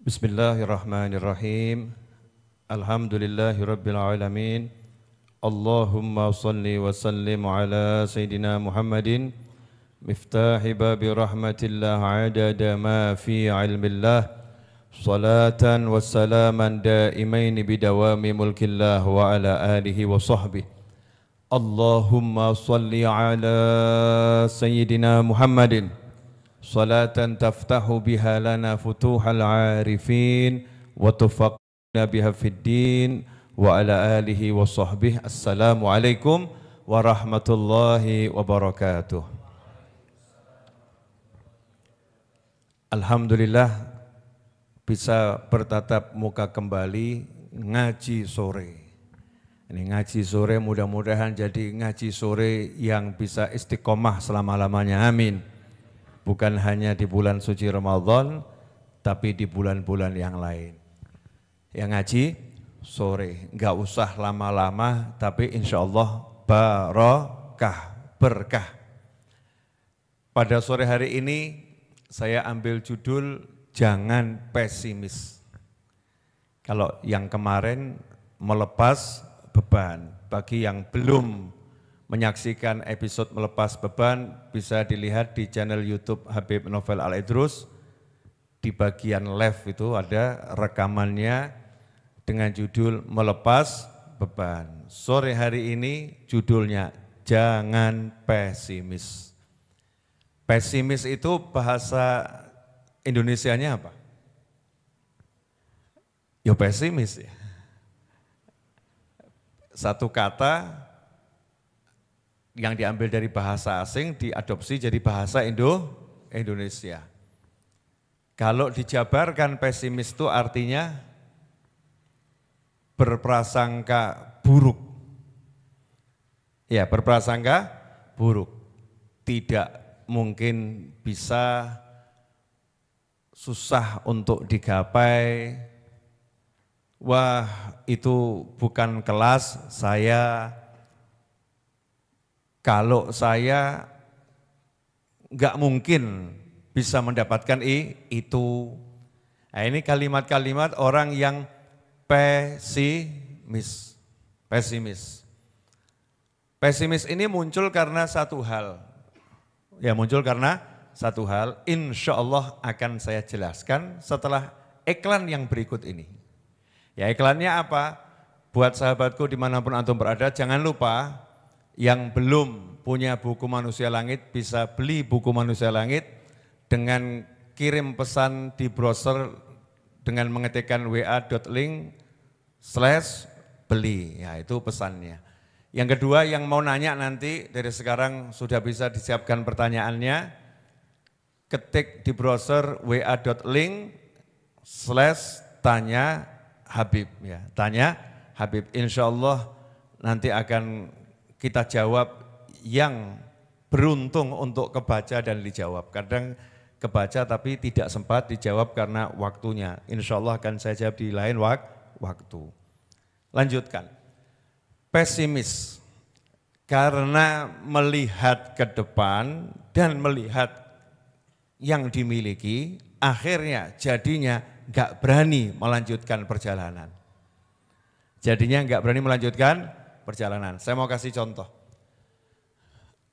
Bismillahirrahmanirrahim. Alhamdulillahirabbil alamin. Allahumma salli wa sallim ala sayidina Muhammadin miftahi babi rahmatillah adada ma fi ilmillah salatan wa salaman daimain bidawami mulkillah wa ala alihi wa sahbihi. Allahumma salli ala sayidina Muhammadin salatan taftahu biha lana futuhal arifin wa tufaqna biha fid din wa ala alihi wa sahbihi. Assalamualaikum warahmatullahi wabarakatuh. Alhamdulillah bisa bertatap muka kembali ngaji sore. Ini ngaji sore, mudah-mudahan jadi ngaji sore yang bisa istiqomah selama-lamanya, amin. Bukan hanya di bulan suci Ramadan, tapi di bulan-bulan yang lain. Yang ngaji sore, enggak usah lama-lama, tapi insya Allah barokah, berkah. Pada sore hari ini saya ambil judul jangan pesimis. Kalau yang kemarin melepas beban, bagi yang belum menyaksikan episode melepas beban bisa dilihat di channel YouTube Habib Novel Al-Idrus. Di bagian left itu ada rekamannya dengan judul melepas beban. Sore hari ini judulnya jangan pesimis. Pesimis itu bahasa Indonesianya apa? Ya pesimis ya. Satu kata yang diambil dari bahasa asing diadopsi jadi bahasa Indonesia. Kalau dijabarkan pesimis itu artinya berprasangka buruk. Ya, berprasangka buruk. Tidak mungkin bisa, susah untuk digapai. Wah, itu bukan kelas saya. Kalau saya nggak mungkin bisa mendapatkan itu. Nah, ini kalimat-kalimat orang yang pesimis. Pesimis ini muncul karena satu hal. Ya, muncul karena satu hal. Insya Allah akan saya jelaskan setelah iklan yang berikut ini. Ya, iklannya apa? Buat sahabatku dimanapun antum berada, jangan lupa yang belum punya buku Manusia Langit bisa beli buku Manusia Langit dengan kirim pesan di browser dengan mengetikkan wa.link/beli. Ya, itu pesannya. Yang kedua yang mau nanya nanti dari sekarang sudah bisa disiapkan pertanyaannya. Ketik di browser wa.link/tanya Habib. Ya, tanya Habib. Insya Allah nanti akan kita jawab yang beruntung untuk kebaca dan dijawab. Kadang kebaca tapi tidak sempat dijawab karena waktunya. Insya Allah akan saya jawab di lain waktu. Lanjutkan. Pesimis karena melihat ke depan dan melihat yang dimiliki, akhirnya jadinya enggak berani melanjutkan perjalanan. Jadinya enggak berani melanjutkan perjalanan. Saya mau kasih contoh.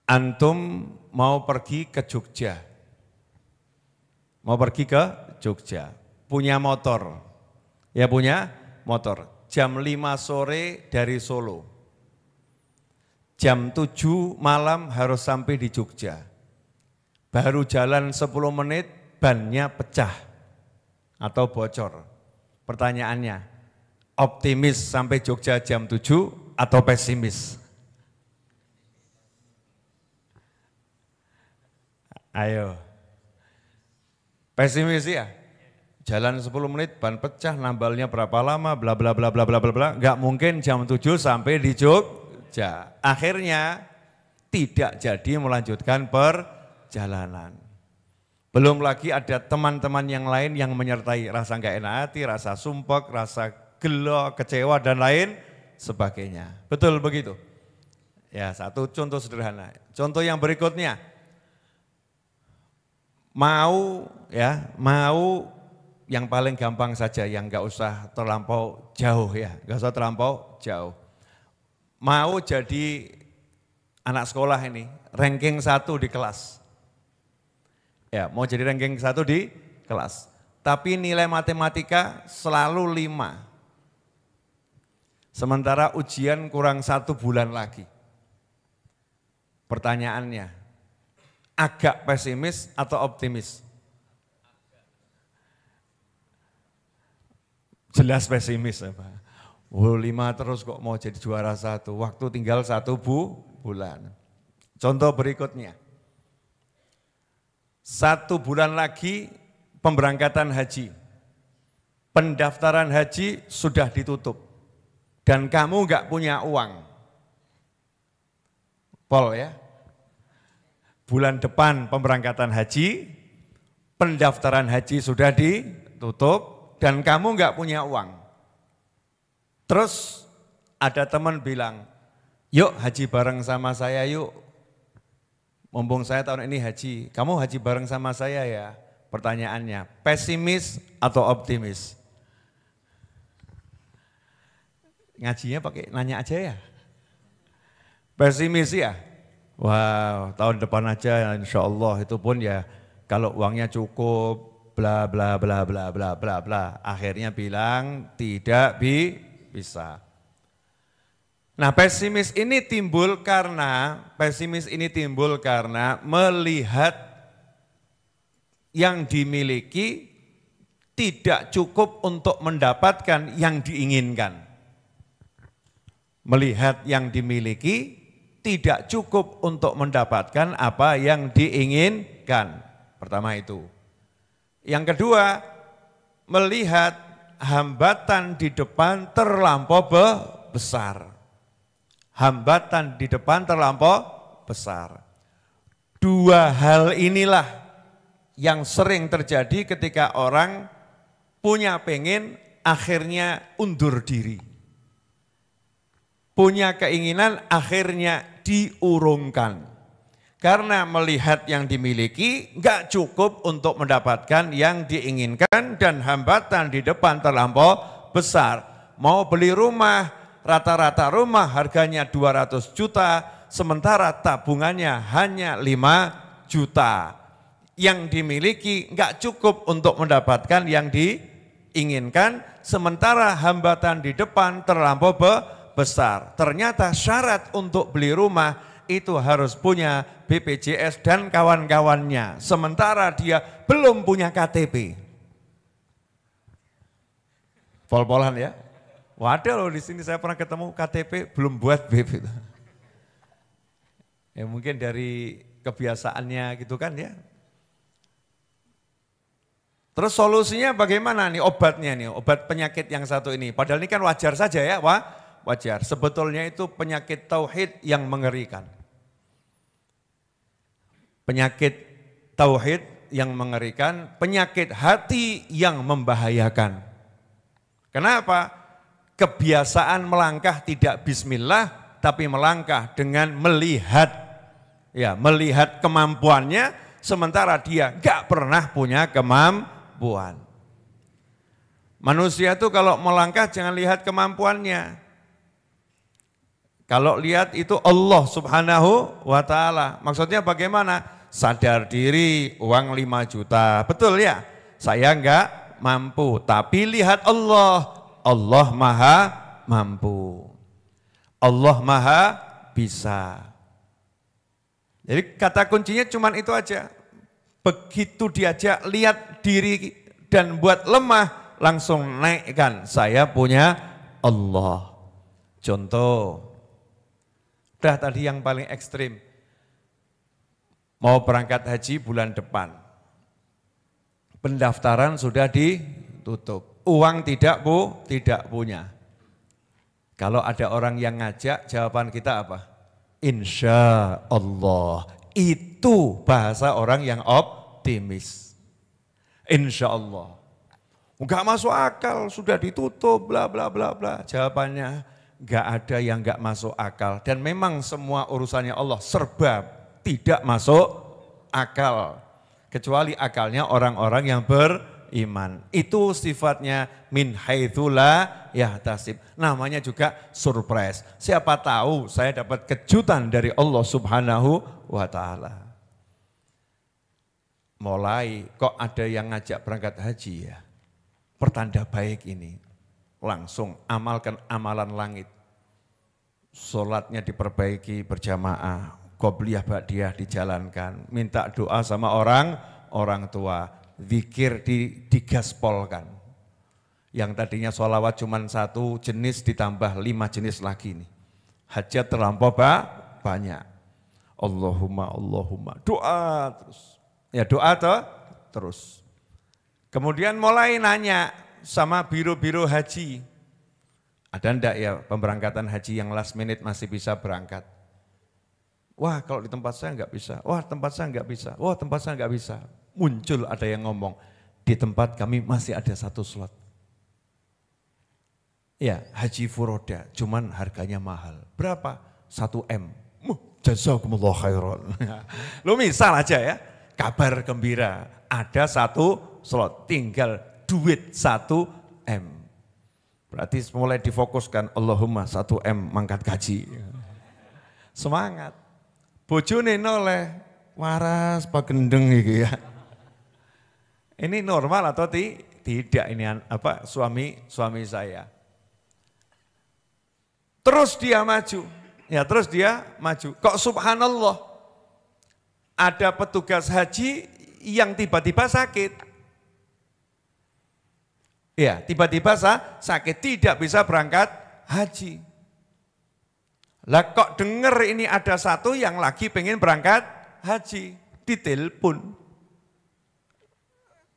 Antum mau pergi ke Jogja. Mau pergi ke Jogja. Punya motor. Ya, punya motor. Jam 5 sore dari Solo. Jam 7 malam harus sampai di Jogja. Baru jalan 10 menit bannya pecah atau bocor. Pertanyaannya, optimis sampai Jogja jam 7 atau pesimis? Ayo. Pesimis ya? Jalan 10 menit ban pecah, nambalnya berapa lama, bla bla bla bla bla bla bla. Enggak mungkin jam 7 sampai di Jogja. Akhirnya tidak jadi melanjutkan perjalanan. Belum lagi ada teman-teman yang lain yang menyertai rasa enggak enak hati, rasa sumpek, rasa gelo, kecewa dan lain sebagainya. Betul begitu? Ya, satu contoh sederhana. Contoh yang berikutnya. Mau yang paling gampang saja, yang nggak usah terlampau jauh ya, nggak usah terlampau jauh. Mau jadi anak sekolah ini, ranking 1 di kelas. Ya, mau jadi ranking 1 di kelas. Tapi nilai matematika selalu 5. Sementara ujian kurang 1 bulan lagi. Pertanyaannya, agak pesimis atau optimis? Jelas pesimis ya Pak. 5 terus kok mau jadi juara 1, waktu tinggal 1 bulan. Contoh berikutnya, 1 bulan lagi pemberangkatan haji. Pendaftaran haji sudah ditutup dan kamu enggak punya uang. Pol ya, bulan depan pemberangkatan haji, pendaftaran haji sudah ditutup dan kamu enggak punya uang. Terus ada teman bilang, yuk haji bareng sama saya yuk. Mumpung saya tahun ini haji, kamu haji bareng sama saya ya. Pertanyaannya, pesimis atau optimis? Ngajinya pakai nanya aja ya. Pesimis ya? Wow, tahun depan aja insya Allah itu pun ya kalau uangnya cukup, bla bla bla bla bla bla bla. Akhirnya bilang tidak bisa. Nah pesimis ini timbul karena melihat yang dimiliki tidak cukup untuk mendapatkan yang diinginkan. Melihat yang dimiliki tidak cukup untuk mendapatkan apa yang diinginkan. Pertama itu. Yang kedua, melihat hambatan di depan terlampau besar. Hambatan di depan terlampau besar. 2 hal inilah yang sering terjadi ketika orang punya pengen akhirnya undur diri. Punya keinginan akhirnya diurungkan. Karena melihat yang dimiliki enggak cukup untuk mendapatkan yang diinginkan dan hambatan di depan terlampau besar. Mau beli rumah, rata-rata rumah harganya 200 juta, sementara tabungannya hanya 5 juta. Yang dimiliki enggak cukup untuk mendapatkan yang diinginkan, sementara hambatan di depan terlampau besar. Ternyata syarat untuk beli rumah itu harus punya BPJS dan kawan-kawannya, sementara dia belum punya KTP. Pol-polan ya. Waduh loh di sini saya pernah ketemu KTP belum buat BP. Ya mungkin dari kebiasaannya gitu kan ya. Terus solusinya bagaimana nih obatnya nih, obat penyakit yang satu ini. Padahal ini kan wajar saja ya, wajar. Sebetulnya itu penyakit tauhid yang mengerikan. Penyakit tauhid yang mengerikan, penyakit hati yang membahayakan. Kenapa? Kebiasaan melangkah tidak bismillah, tapi melangkah dengan melihat, ya melihat kemampuannya, sementara dia gak pernah punya kemampuan. Manusia itu kalau melangkah jangan lihat kemampuannya. Kalau lihat itu Allah subhanahu wa ta'ala. Maksudnya bagaimana? Sadar diri uang 5 juta. Betul ya? Saya enggak mampu. Tapi lihat Allah. Allah maha mampu. Allah maha bisa. Jadi kata kuncinya cuma itu aja. Begitu diajak lihat diri dan buat lemah, langsung naikkan. Saya punya Allah. Contoh. Udah tadi yang paling ekstrim, mau berangkat haji bulan depan, pendaftaran sudah ditutup, uang tidak punya. Kalau ada orang yang ngajak, jawaban kita apa? Insya Allah, itu bahasa orang yang optimis. Insya Allah, enggak masuk akal, sudah ditutup, bla bla bla bla. Jawabannya, enggak ada yang enggak masuk akal. Dan memang semua urusannya Allah serba tidak masuk akal. Kecuali akalnya orang-orang yang iman. Itu sifatnya min haitsu la yahtasib. Namanya juga surprise. Siapa tahu saya dapat kejutan dari Allah Subhanahu wa taala. Mulai kok ada yang ngajak berangkat haji ya. Pertanda baik ini. Langsung amalkan amalan langit. Sholatnya diperbaiki berjamaah. Qobliyah ba'diyah dijalankan. Minta doa sama orang tua. Zikir digaspolkan. Yang tadinya sholawat cuma satu jenis ditambah 5 jenis lagi nih. Hajat terlampau banyak. Allahumma doa terus. Ya doa terus. Kemudian mulai nanya sama biro-biro haji. Ada enggak ya pemberangkatan haji yang last minute masih bisa berangkat? Wah kalau di tempat saya enggak bisa, wah tempat saya enggak bisa, wah tempat saya enggak bisa. Muncul ada yang ngomong, di tempat kami masih ada 1 slot. Ya haji furoda, cuman harganya mahal. Berapa? 1 M. Jazakumullah khairan. Lu misal aja ya. Kabar gembira, ada 1 slot, tinggal duit 1 M. Berarti mulai difokuskan, Allahumma 1 M mangkat gaji. Semangat. Bojone noleh, waras pagendeng gitu ya. Ini normal atau tidak ini suami saya. Terus dia maju. Kok subhanallah. Ada petugas haji yang tiba-tiba sakit. Ya, tiba-tiba sakit, tidak bisa berangkat haji. Lah kok dengar ini ada 1 yang lagi pengen berangkat haji, ditelepon.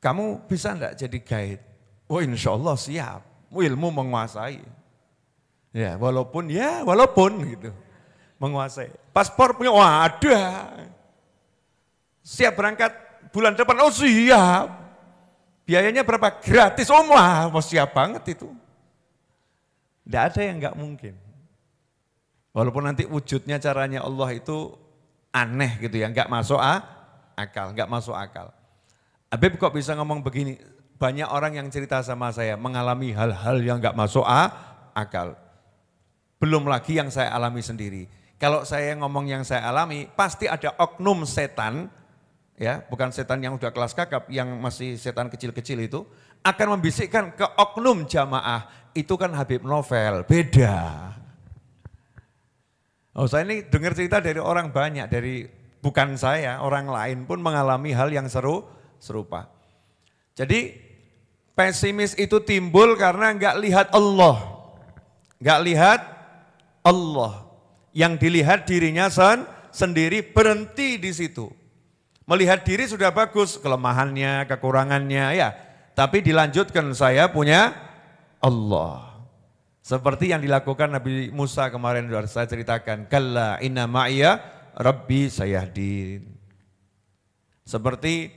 Kamu bisa enggak jadi guide? Oh insya Allah siap, ilmu menguasai. Ya walaupun gitu, menguasai. Paspor punya, wah ada. Siap berangkat bulan depan, oh siap. Biayanya berapa? Gratis, oh wah siap banget itu. Tidak ada yang enggak mungkin. Walaupun nanti wujudnya caranya Allah itu aneh gitu ya, enggak masuk akal. Habib kok bisa ngomong begini? Banyak orang yang cerita sama saya mengalami hal-hal yang enggak masuk akal. Belum lagi yang saya alami sendiri. Kalau saya ngomong yang saya alami, pasti ada oknum setan, ya, bukan setan yang udah kelas kakap, yang masih setan kecil-kecil itu, akan membisikkan ke oknum jamaah, itu kan Habib Novel, beda. Oh saya ini dengar cerita dari orang banyak, bukan saya, orang lain pun mengalami hal yang serupa. Jadi pesimis itu timbul karena enggak lihat Allah. Yang dilihat dirinya sendiri, berhenti di situ. Melihat diri sudah bagus, kelemahannya, kekurangannya ya. Tapi dilanjutkan saya punya Allah. Seperti yang dilakukan Nabi Musa kemarin sudah saya ceritakan. Kalla inna ma'iyya rabbi sayahdin. Seperti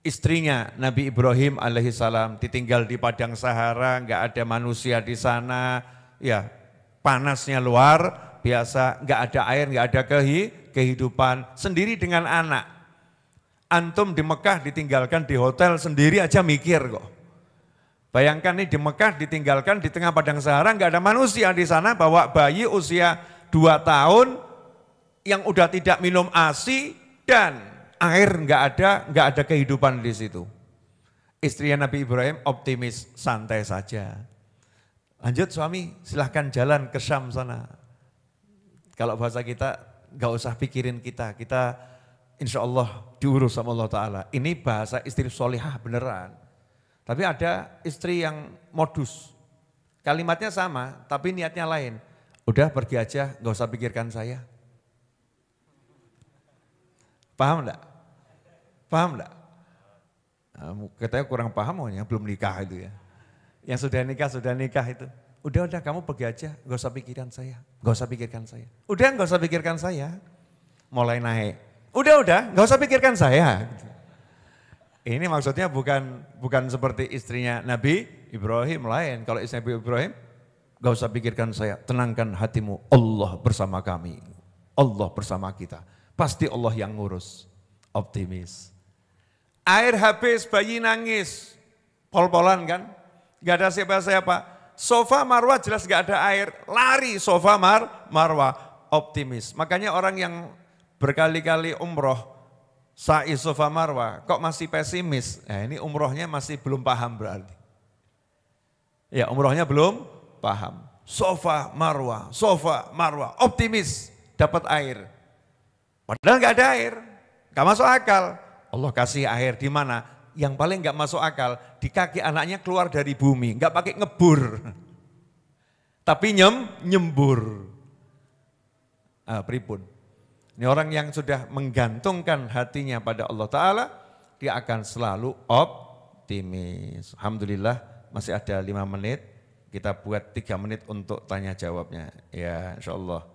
istrinya Nabi Ibrahim alaihissalam ditinggal di padang Sahara, enggak ada manusia di sana. Ya panasnya luar biasa, enggak ada air, enggak ada kehidupan. Sendiri dengan anak. Antum di Mekah ditinggalkan di hotel sendiri aja mikir kok. Bayangkan nih di Mekah ditinggalkan di tengah padang Sahara, enggak ada manusia di sana, bawa bayi usia 2 tahun yang udah tidak minum ASI dan air enggak ada kehidupan di situ. Istrinya Nabi Ibrahim optimis, santai saja. Lanjut suami, silahkan jalan ke Syam sana. Kalau bahasa kita enggak usah pikirin kita insya Allah diurus sama Allah Ta'ala. Ini bahasa istri solihah beneran. Tapi ada istri yang modus. Kalimatnya sama, tapi niatnya lain. Udah pergi aja, gak usah pikirkan saya. Paham enggak? Katanya kurang paham yang belum nikah itu ya. Yang sudah nikah itu. Udah kamu pergi aja, gak usah pikirkan saya. Udah gak usah pikirkan saya. Mulai naik. Udah, gak usah pikirkan saya. Ini maksudnya bukan seperti istrinya Nabi Ibrahim lain. Kalau istri Nabi Ibrahim, gak usah pikirkan saya, tenangkan hatimu, Allah bersama kami. Allah bersama kita. Pasti Allah yang ngurus. Optimis. Air habis, bayi nangis. pol-polan kan, nggak ada siapa-siapa. Sofa Marwah jelas nggak ada air, lari Sofa Marwah, optimis. Makanya orang yang berkali-kali umroh, sa'i Sofa Marwah, kok masih pesimis? Nah, ini umrohnya masih belum paham berarti. Ya, umrohnya belum paham. Sofa Marwah, optimis dapat air. Padahal nggak ada air, nggak masuk akal. Allah kasih air di mana? Yang paling nggak masuk akal, di kaki anaknya keluar dari bumi, nggak pakai ngebur, tapi nyembur. Pripun. Ini orang yang sudah menggantungkan hatinya pada Allah Ta'ala, dia akan selalu optimis. Alhamdulillah masih ada 5 menit, kita buat 3 menit untuk tanya jawabnya. Ya insya Allah.